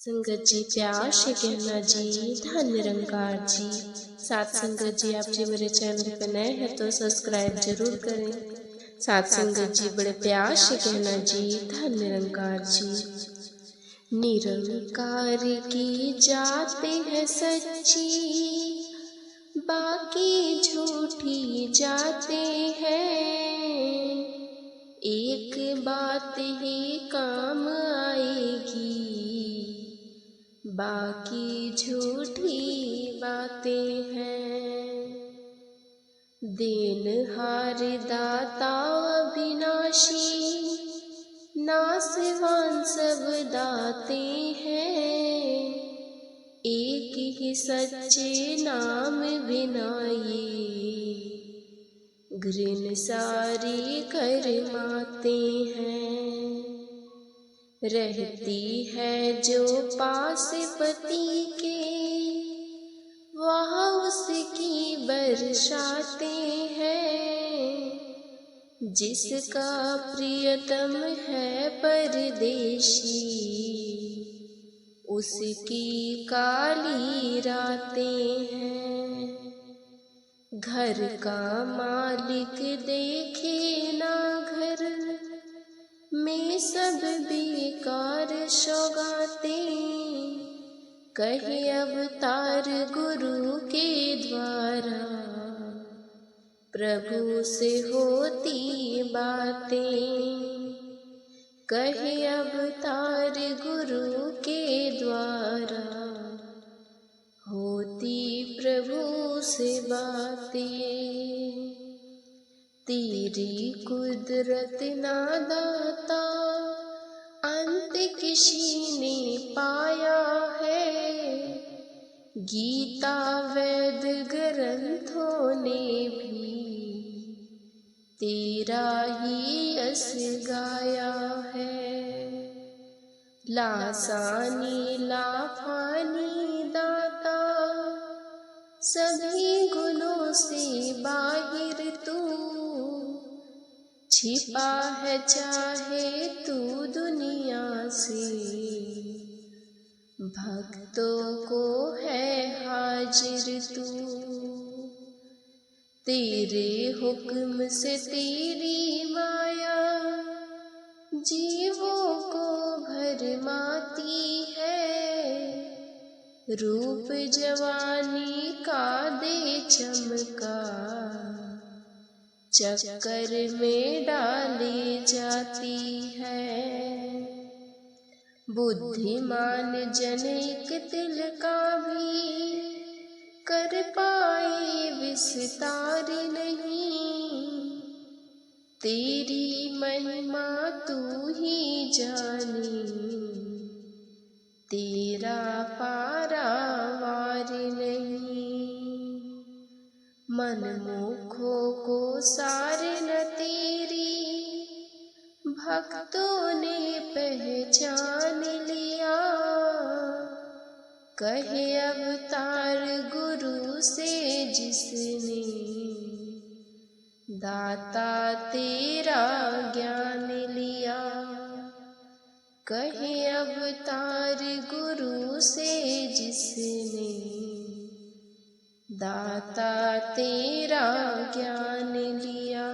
संगत जी प्यार से कहना जी, धन निरंकार जी। साथ संगत जी, आप जी मेरे चैनल पर नए हैं तो सब्सक्राइब जरूर करें। साथ संगत जी बड़े प्यार से कहना जी, धन निरंकार जी। निरंकार की जाते हैं सच्ची, बाकी झूठी जाते हैं। एक बात ही काम आएगी, बाकी झूठी बातें हैं। देनहार दाता अविनाशी, नासवान सब दाते हैं। एक ही सच्चे नाम बिना ये घृण सारी करमाते हैं। रहती है जो पास पति के, वहाँ उसकी बरसाते हैं। जिसका प्रियतम है परदेशी, उसकी काली रातें हैं। घर का मालिक देखे ना घर में सब बेकार सौगाते। कहे अवतार गुरु के द्वारा, प्रभु से होती बातें। कहे अवतार गुरु के द्वारा, होती प्रभु से बातें। तेरी कुदरत ना दाता, अंत किसी ने पाया है। गीता वेद ग्रंथों ने भी तेरा ही यश गाया है। लासानी लाफानी दाता, सभी गुणों से बाहिर तू। छिपा है चाहे तू दुनिया से, भक्तों को है हाजिर तू। तेरे हुक्म से तेरी माया, जीवों को भरमाती है। रूप जवानी का दे चमका, चक्कर में डाली जाती है। बुद्धिमान जन एक तिल का भी कर पाए विस्तार नहीं। तेरी महिमा तू ही जानी, तेरा पारावार नहीं। मनमुखों को सारे न तेरी, भक्तों ने पहचान लिया। कहे अवतार गुरु से जिसने, दाता तेरा ज्ञान लिया। कहे अवतार गुरु से जिसने, दाता तेरा ज्ञान लिया।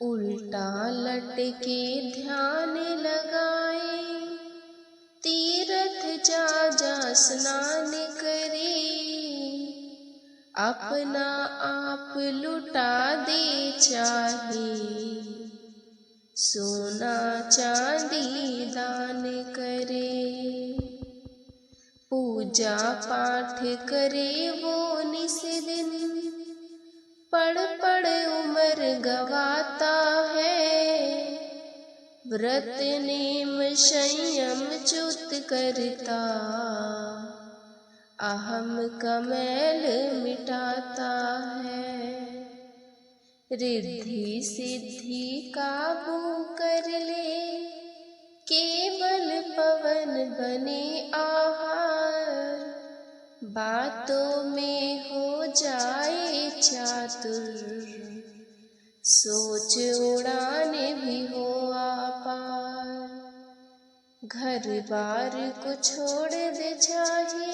उल्टा लटके ध्यान लगाए, तीर्थ जा जा स्नान करे। अपना आप लुटा दे चाहे, सोना चांदी दान करे। पूजा पाठ करे वो निस दिन, पढ़ पढ़ उम्र गवाता है। व्रत नेम संयम च्युत करता, अहम का मैल मिटाता है। रिद्धि सिद्धि काबू कर ले, केवल पवन बने आहार। बातों में हो जाए चातुर, सोच उड़ाने भी हो आपार। घर बार को छोड़ दे चाहे,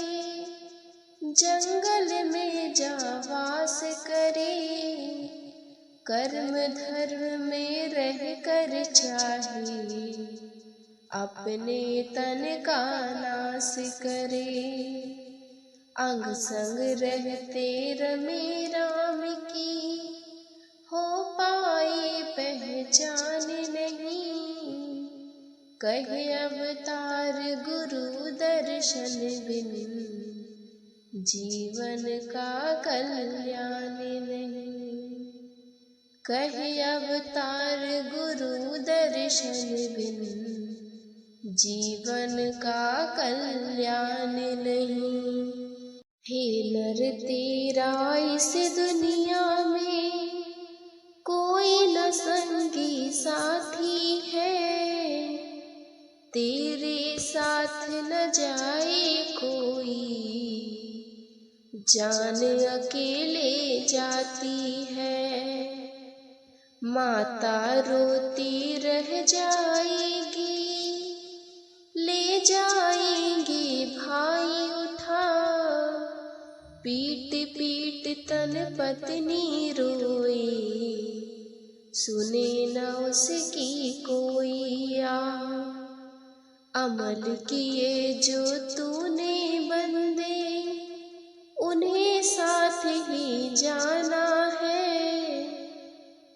जंगल में जा वास करे, कर्म धर्म में रह कर चाहे, अपने तन का नाश करे। अंग संग रहते रमे राम की, हो पाए पहचान नहीं, कहे अवतार गुरु दर्शन बिन, जीवन का कल्याण नहीं। कहे अवतार गुरु दर्शन बिन, जीवन का कल्याण नहीं। हे नर तेरा इस दुनिया में कोई न संगी साथी है, तेरे साथ न जाए कोई, जान अकेले जाती है। माता रोती रह जाएगी, ले जाएंगे भाई उठा, पीट पीट तन पत्नी रोए, सुने न उसकी कोई आ। अमल किए जो तूने बंदे, उन्हें साथ ही जाना है,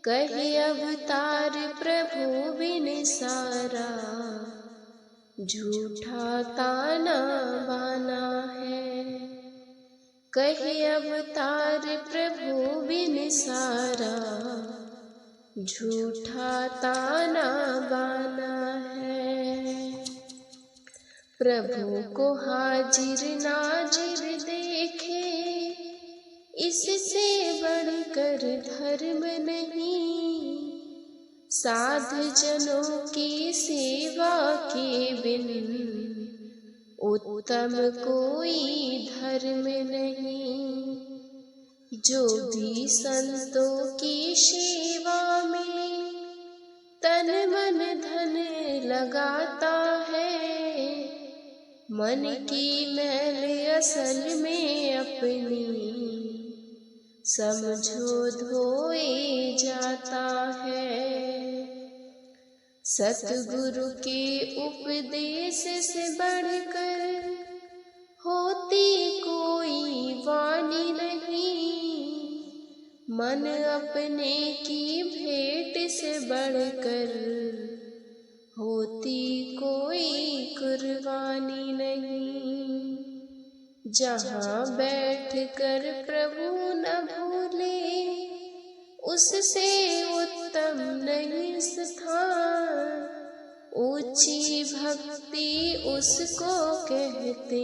कहे अवतार प्रभु बिन सारा, झूठा ताना बाना है। कहे अवतार प्रभु बिन सारा, झूठा ताना बाना है। प्रभु को हाजिर नाजिर देखे, इससे बढ़कर धर्म नहीं, साधु जनों की सेवा के बिन, उत्तम कोई धर्म नहीं। जो भी संतों की सेवा में तन मन धन लगाता है, मन की मैल असल में अपनी, समझो धोए जाता है। सतगुरु के उपदेश से बढ़कर होती कोई वाणी नहीं, मन अपने की भेंट से बढ़कर होती कोई कुर्बानी नहीं। जहाँ बैठ कर प्रभु न भूले, उससे उत्तम नहीं स्थान, ऊंची भक्ति उसको कहते,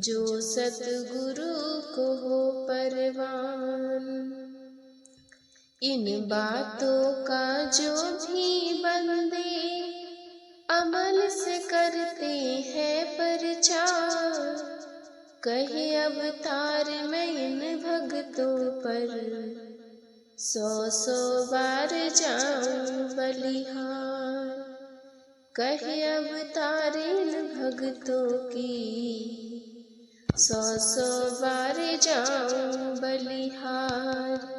जो सतगुरु को हो परवान। इन बातों का जो भी बंदे अमल से करते हैं प्रचार, कहे अवतार मैं इन भक्तों पर 100-100 बार जाऊं बलिहार। कहे अवतार इन भक्तों की 100-100 बार जाऊं बलिहार।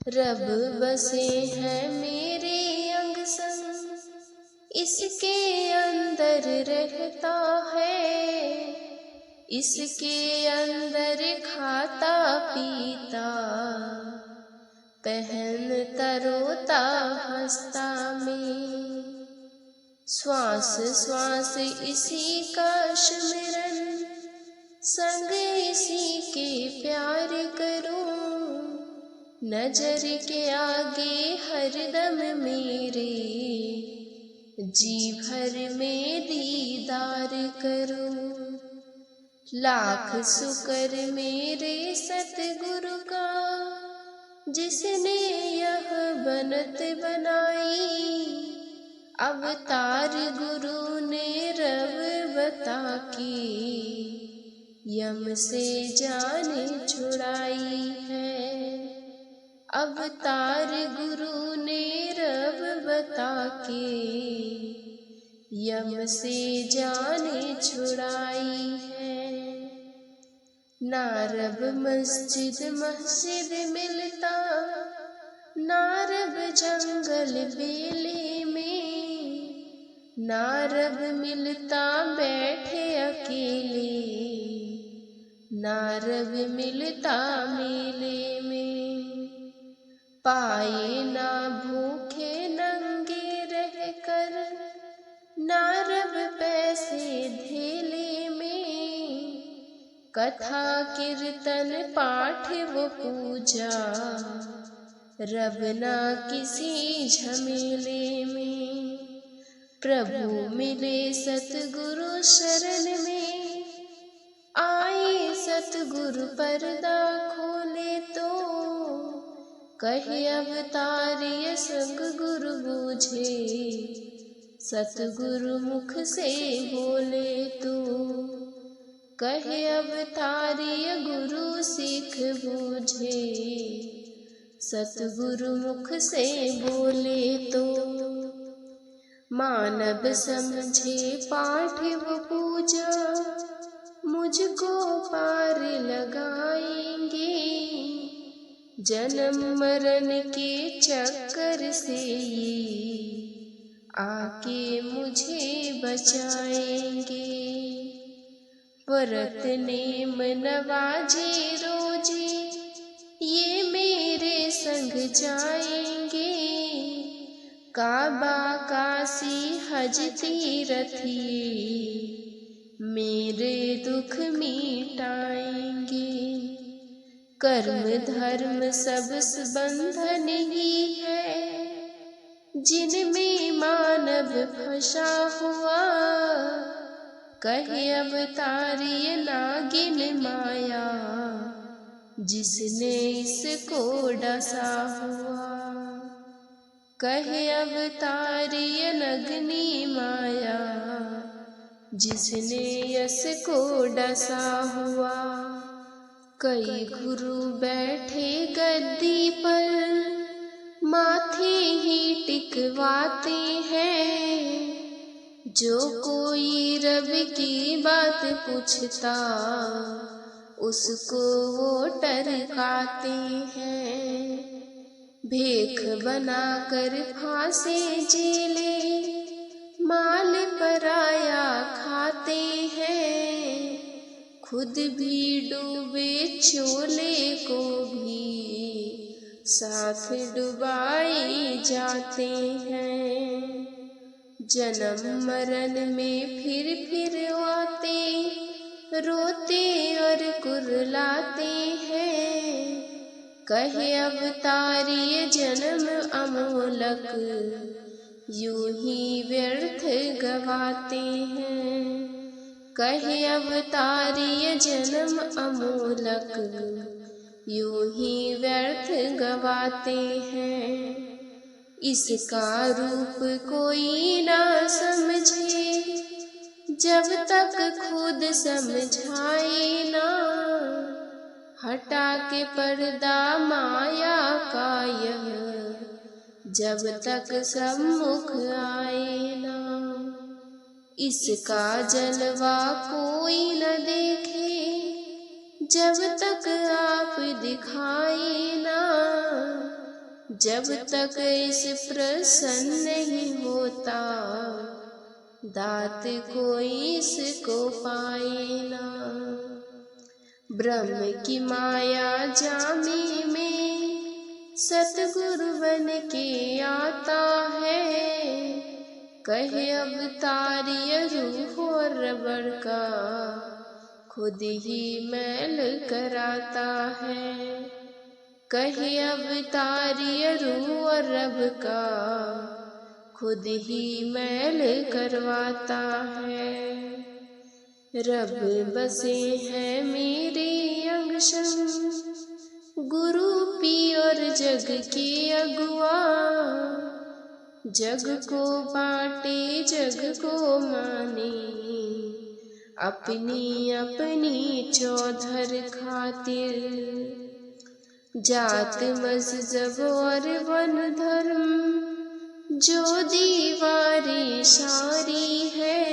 रब बसे हैं मेरे अंग संग, इसके अंदर रहता है, इसके अंदर खाता पीता, पहनता रोता हंसता में। श्वास श्वास इसी का सुमिरन, संग इसी के प्यार करूं, नजर के आगे हरदम मेरे, जी भर में दीदार करूं। लाख शुक्र मेरे सतगुरु का, जिसने यह बनत बनाई, अवतार गुरु ने रब बता के यम से जान छुड़ाई है। अवतार गुरु ने रब बता के यम से जाने छुड़ाई है। ना रब मस्जिद मस्जिद मिलता, ना रब जंगल बेले में, ना रब मिलता बैठे अकेले, ना रब मिलता मेले में। पाए ना भूखे नंगे रह कर, ना रब पैसे धेले में, कथा कीर्तन पाठ वो पूजा, रब ना किसी झमेले में। प्रभु मिले सतगुरु शरण में, आए सतगुरु पर्दा खोले तो, कहे अवतारिय संग गुरु बूझे, सतगुरु मुख से बोले तो, कहे अवतारिय गुरु सीख बूझे, सतगुरु मुख से बोले तो। मानव समझे पाठ वो पूजा, मुझको पार लगाएंगे, जन्म मरण के चक्कर से ये आके मुझे बचाएंगे। व्रत नेम नवाजे रोजे, ये मेरे संग जाएंगे, काबा काशी हज तीरथ ये मेरे दुख मिटाएंगे। कर्म धर्म सब बंधन ही है, जिनमें मानव फंसा हुआ, कहे अवतारिय नागिन माया, जिसने इसको डसा हुआ। कहे अवतारिय नगनी माया, जिसने यस को डसा हुआ। कई गुरु बैठे गद्दी पर, माथे ही टिकवाते हैं, जो कोई रब की बात पूछता, उसको वो टरकाते हैं। भेख बनाकर फांसे जेले, माल पराया खाते हैं, खुद भी डूबे चोले को भी साथ डुबाए जाते हैं। जन्म मरण में फिर आते, रोते और कुर्लाते हैं, कहे अवतारिय जन्म अमोलक, यूं ही व्यर्थ गवाते हैं। कहे अवतारिय जन्म अमोलक, यूं ही व्यर्थ गवाते हैं। इसका रूप कोई ना समझे, जब तक खुद समझाए ना, हटा के पर्दा माया का यह, जब तक सम्मुख आए ना। इसका जलवा कोई न देखे, जब तक आप दिखाए ना, जब तक इस प्रसन्न नहीं होता, दात कोई इसको पाए ना। ब्रह्म की माया जामे में, सतगुरु बन के आता है, कहे अवतारिय रूह और रबड़ का, खुद ही मैल कराता है। कहे अवतारिय रूह और रब का, खुद ही मैल करवाता है। रब बसे हैं मेरे अंग संग, गुरु पी और जग के अगुआ, जग को बांटे जग को माने, अपनी अपनी चौधर खातिर। जात मजहब और वन धर्म जो दीवारें सारी है,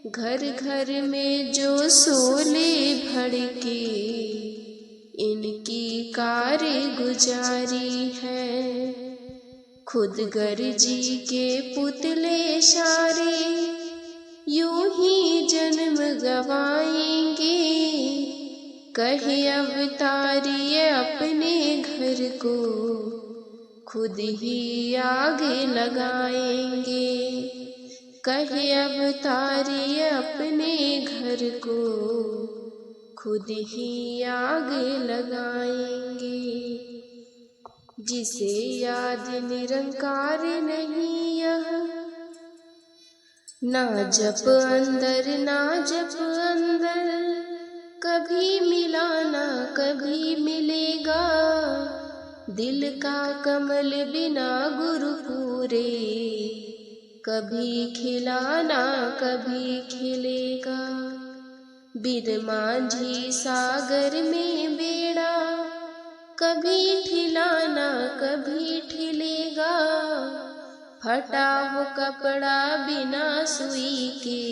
घर घर में जो शोले भड़के, इनकी कारगुजारी है। खुद गर्जी के पुतले सारे यूं ही जन्म गवाएंगे, कहे अवतारिये अपने घर को खुद ही आगे लगाएंगे, कहे अवतारिये अपने घर को खुद ही आगे लगाएंगे। जिसे याद निरंकार नहीं यह, ना जप अंदर ना जप अंदर, कभी मिला ना कभी मिलेगा। दिल का कमल बिना गुरु पूरे, कभी खिला ना कभी खिलेगा। बिन मांझी सागर में बेड़ा, कभी ठिला ना कभी ठिलेगा। फटा हो कपड़ा बिना सुई के,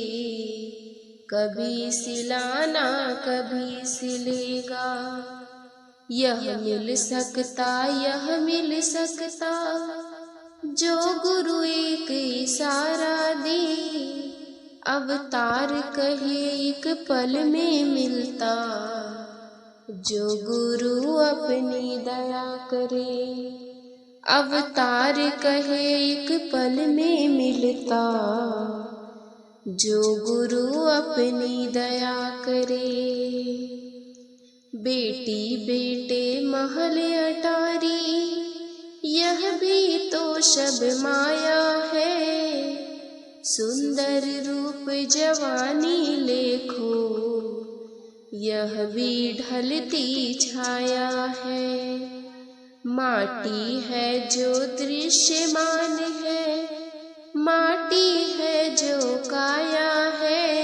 कभी सिलाना कभी सिलेगा। यह मिल सकता यह मिल सकता, जो गुरु एक इशारा दे। अवतार कहे एक पल में मिलता, जो गुरु अपनी दया करे। अवतार कहे एक पल में मिलता, जो गुरु अपनी दया करे। बेटी बेटे महल अटारी, यह भी तो सब माया है। सुंदर रूप जवानी लेखो, यह भी ढलती छाया है। माटी है जो दृश्यमान है, माटी है जो काया है।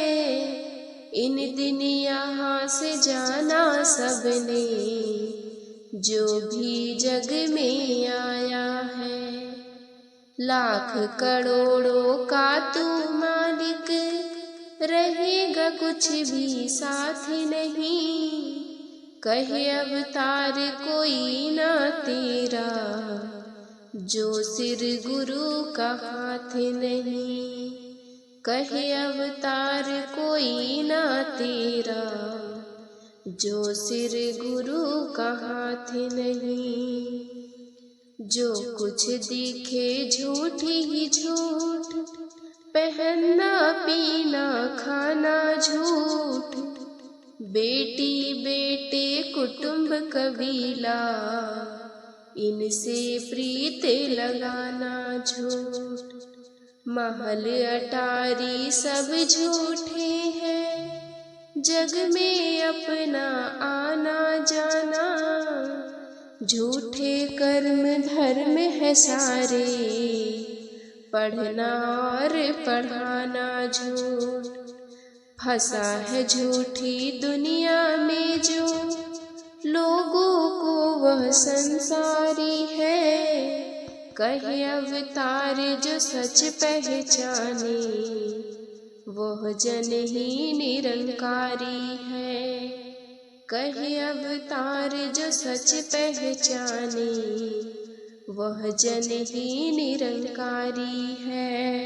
इन दिन यहाँ से जाना सबने, जो भी जग में आया है। लाख करोड़ों का तू मालिक, रहेगा कुछ भी साथ नहीं। कहे अवतार कोई ना तेरा, जो सिर गुरु का हाथ नहीं। कहे अवतार कोई ना तेरा, जो सिर गुरु का हाथ नहीं। जो कुछ दिखे झूठ ही झूठ, पहनना पीना खाना झूठ। बेटी बेटे कुटुंब कबीला, इनसे प्रीत लगाना झूठ। महल अटारी सब झूठे हैं, जग में अपना आना जाना। झूठे कर्म धर्म है सारे, पढ़ना और पढ़ाना झूठ। फंसा है झूठी दुनिया में जो, लोगों को वह संसारी है। कहे अवतार जो सच पहचाने, वह जन ही निरंकारी है। कहे अवतार जो सच पहचाने, वह जन ही निरंकारी है।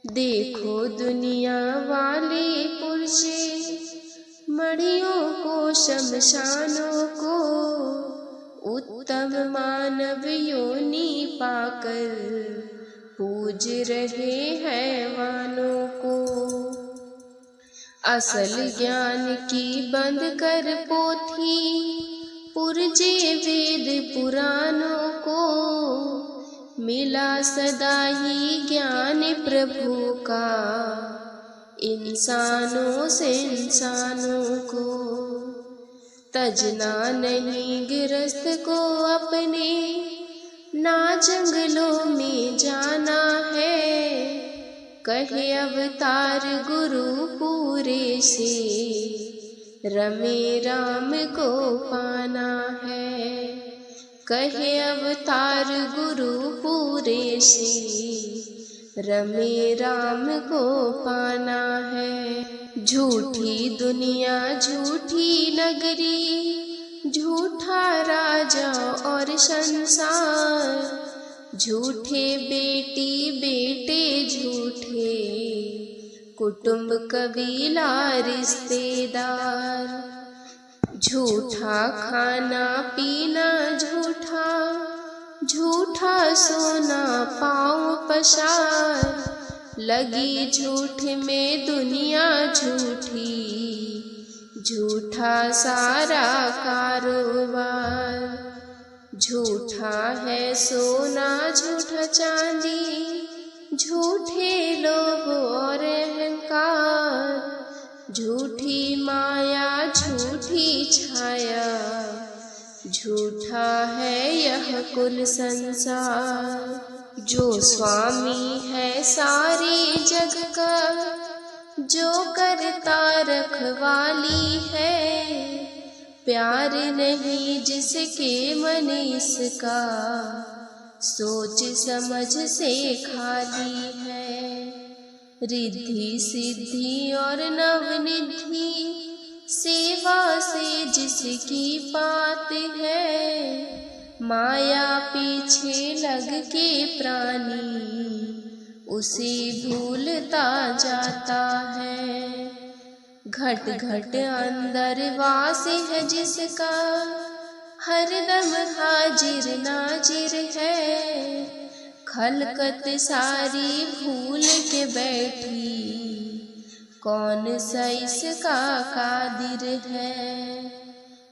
देखो दुनिया वाले पुरजे, मड़ियों को शमशानों को, उत्तम मानव योनि पाकर पूज रहे हैवानों को। असल ज्ञान की बंद कर पोथी, पुरजे वेद पुराणों को। मिला सदा ही ज्ञान प्रभु का, इंसानों से इंसानों को। तजना नहीं गिरस्त को अपने, ना जंगलों में जाना है। कहे अवतार गुरु पूरे से, रमे राम को पाना है। कहे अवतार गुरु पूरे से, रमे राम को पाना है। झूठी दुनिया झूठी नगरी, झूठा राजा और संसार, झूठे बेटी बेटे झूठे, कुटुंब कबीला रिश्तेदार, झूठा खाना पीना झूठा, झूठा सोना पाँव पसार, लगी झूठ में दुनिया झूठी, झूठा सारा कारोबार। झूठा है सोना झूठा चांदी, झूठे लोभ और अहंकार, झूठी माया झूठी छाया, झूठा है यह कुल संसार। जो स्वामी है सारे जग का, जो करता रखवाली है, प्यार नहीं जिसके मन इसका, सोच समझ से खाली है। रिद्धि सिद्धि और नवनिधि, सेवा से जिसकी बात है, माया पीछे लग के प्राणी, उसे भूलता जाता है। घट घट अंदर वास है जिसका, हरदम हाजिर नाजिर है, खलकत सारी भूल के बैठी, कौन सा इसका कादिर है।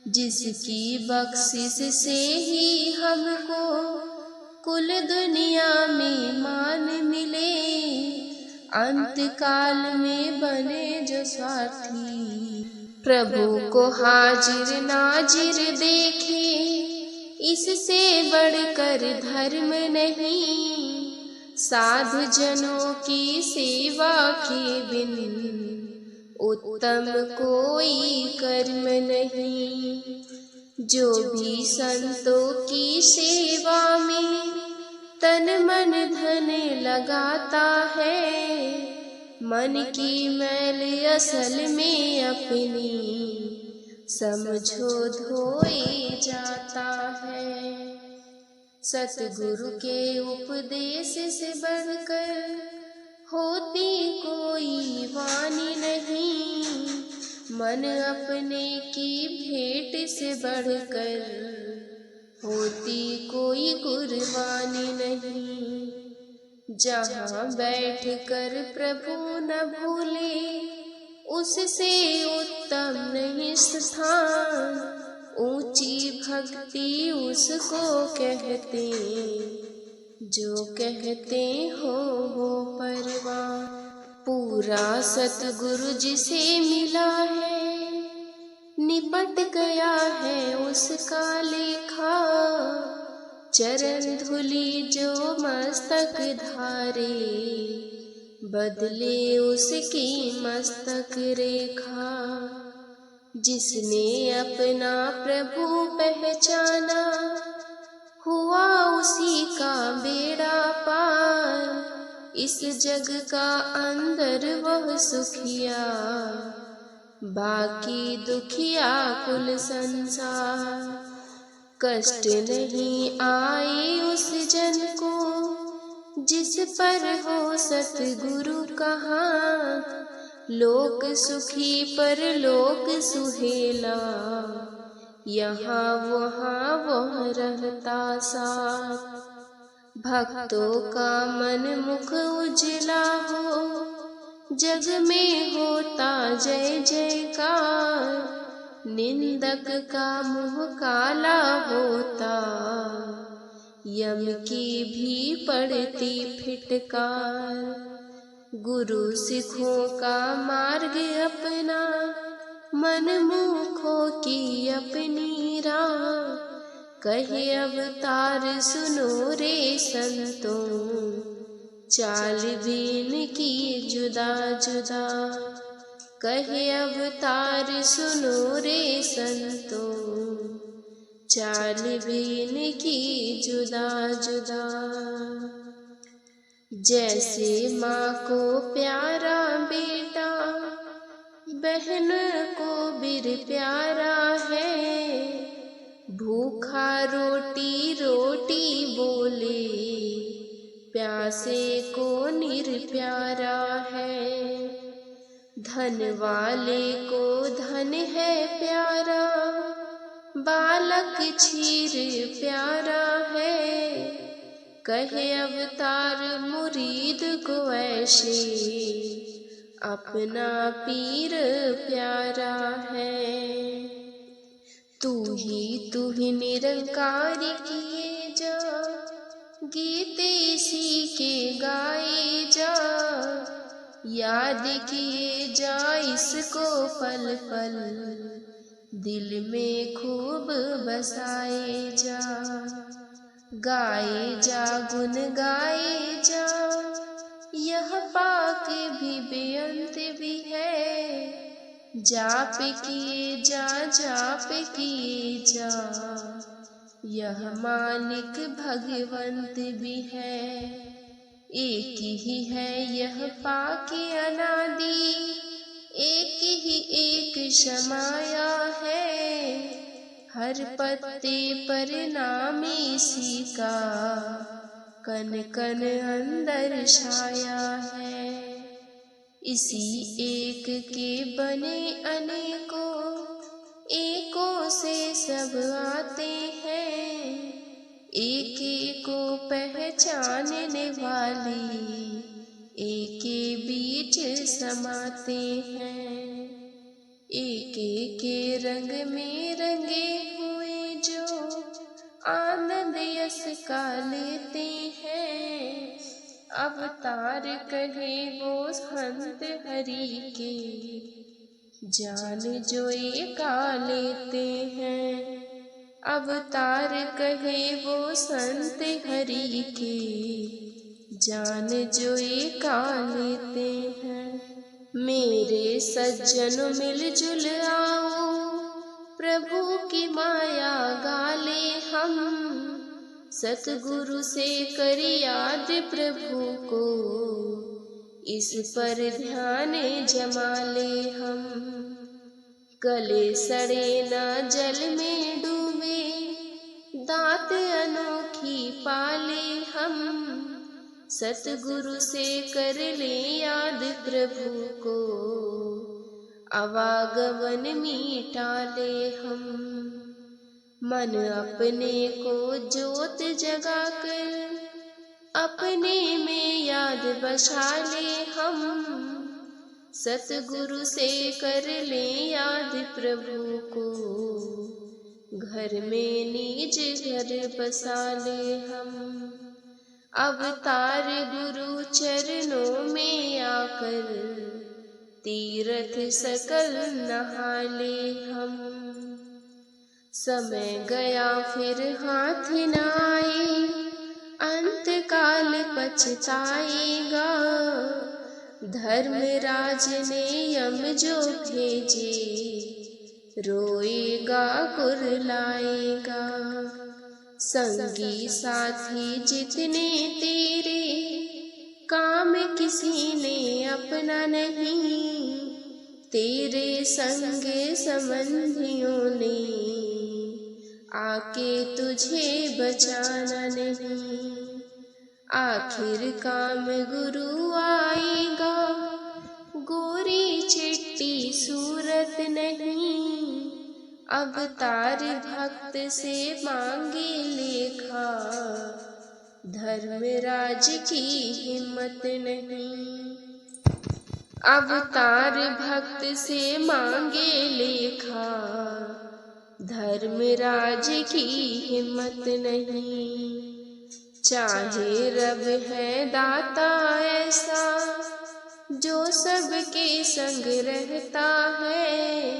जिसकी बख्शिश से ही हमको कुल दुनिया में मान मिले, अंत काल में बने जो स्वार्थी, प्रभु को हाजिर नाजिर देखे, इससे बढ़कर धर्म नहीं, साधु जनों की सेवा के बिन उत्तम कोई कर्म नहीं। जो भी संतों की सेवा में तन मन धन लगाता है, मन की मैल असल में अपनी समझो धोए जाता है। सतगुरु के उपदेश से बढ़कर होती कोई वाणी नहीं, मन अपने की भेंट से बढ़कर होती कोई कुर्बानी नहीं। जहाँ बैठ कर प्रभु न भूले, उससे उत्तम नहीं स्थान, ऊंची भक्ति उसको कहते, जो कहते हो परवान। पूरा सतगुरु जिसे मिला है, निपट गया है उसका लेखा, चरण धूलि जो मस्तक धारे, बदले उसकी मस्तक रेखा। जिसने अपना प्रभु पहचाना, हुआ उसी का बेड़ा पार, इस जग का अंदर वह सुखिया, बाकी दुखिया कुल संसार। कष्ट नहीं आए उस जन को, जिस पर हो सतगुरु का हाथ, लोक सुखी पर लोक सुहेला, यहाँ वहाँ वह रहता साथ। भक्तों का मन मुख उजला हो, जग में होता जय जयकार, निंदक का मुँह काला होता, यम की भी पड़ती फिटकार। गुरु सिखों का मार्ग अपना, मन मुखों की अपनी राह, कहे अवतार सुनो रे संतों, चाल बीन की जुदा जुदा। कहे अवतार सुनो रे संतों, चाल भी इनकी जुदा जुदा। जैसे माँ को प्यारा बेटा बहन को बिर प्यारा है, भूखा रोटी रोटी बोले प्यासे को निरप्यारा है। धन वाले को धन है प्यारा, बालक क्षीर प्यारा है। कहे अवतार मुरीद को ऐसे, अपना पीर प्यारा है। तू ही निरंकारी किए जा, गीत इसी के गाए जा। याद किए जा इसको पल पल, दिल में खूब बसाए जा। गाए जा गुन गाए जा, यह पाक भी बेअंत भी है। जाप किए जा जाप किए जा, यह मालिक भगवंत भी है। एक ही है यह पाक अनादि, एक ही एक समाया है। हर पत्ते पर नाम इसी का, कन कन अंदर छाया है। इसी एक के बने अनेकों, एकों से सब आते हैं। एक को पहचानने वाले, एक के बीच समाते हैं। एक के रंग में रंगे हुए जो आनंद यश का लेते हैं। अवतार कहे वो संत हरि के, जान जो एका लेते हैं। अवतार कहे वो संत हरि के, जान जो एका लेते हैं। मेरे सज्जन मिलजुल आओ, प्रभु की माया गाले हम। सतगुरु से कर याद प्रभु को, इस पर ध्यान जमा ले हम। गले सड़े ना जल में डूबे, दात अनोखी पाले हम। सतगुरु से कर ले याद प्रभु को, आवागमन मिटा ले हम। मन अपने को ज्योत जगा कर, अपने में याद बसा ले हम। सतगुरु से कर ले याद प्रभु को, घर में निज घर बसा ले हम। अवतार गुरु चरणों में आकर, तीर्थ सकल नहा ले हम। समय गया फिर हाथ न आए, अंत काल पछताएगा। धर्मराज ने यम जो भेजे, रोएगा कुरलाएगा। संगी साथी जितने तेरे, काम किसी ने अपना नहीं। तेरे संग संबंधियों ने, आके तुझे बचाना नहीं। आखिर काम गुरु आएगा, गोरी चिट्टी सूरत नहीं। अवतार भक्त से मांगे लेखा, धर्मराज की हिम्मत नहीं। अवतार भक्त से मांगे लेखा, धर्मराज की हिम्मत नहीं। चाहे रब है दाता ऐसा, जो सबके संग रहता है।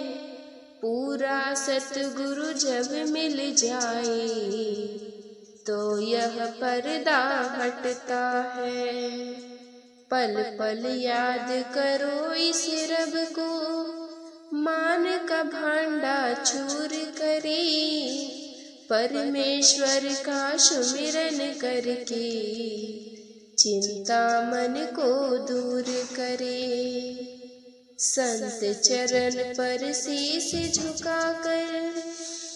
पूरा सतगुरु जब मिल जाए, तो यह पर्दा हटता है। पल पल याद करो इस रब को, मान का भांडा चूर करे। परमेश्वर का सुमिरन करके चिंता मन को दूर करे। संत चरण पर शीश झुकाकर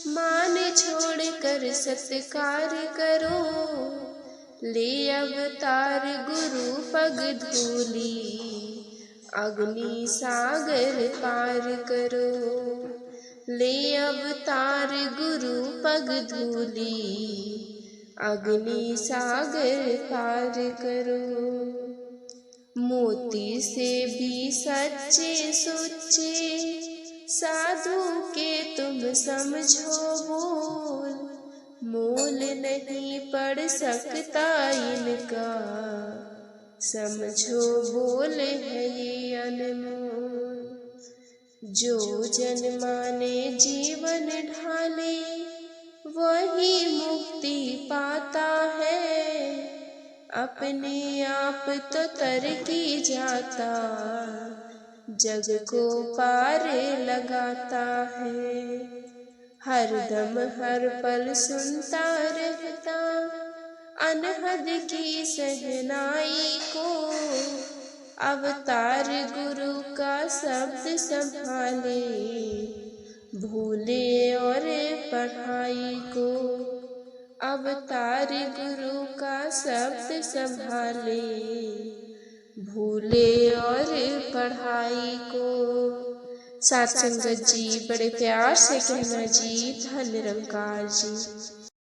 मान छोड़कर सत्कार करो। ले अवतार गुरु पग धूली अग्नि सागर पार करो। ले अवतार गुरु पग धूली अग्नि सागर पार करो। मोती से भी सच्चे सुच्चे साधु के तुम समझो बोल। मोल नहीं पड़ सकता इनका समझो बोल है ये अनमोल। जो जन माने जीवन ढाले वही मुक्ति पाता है। अपने आप तो तरकी जाता जग को पार लगाता है। हर दम हर पल सुनता रहता अनहद की सहनाई को। अवतार गुरु का शब्द संभाले भूले और पढ़ाई को। अवतार गुरु का शब्द संभाले भूले और पढ़ाई को। साथ संगत जी बड़े प्यार से कहना जी धन निरंकार जी।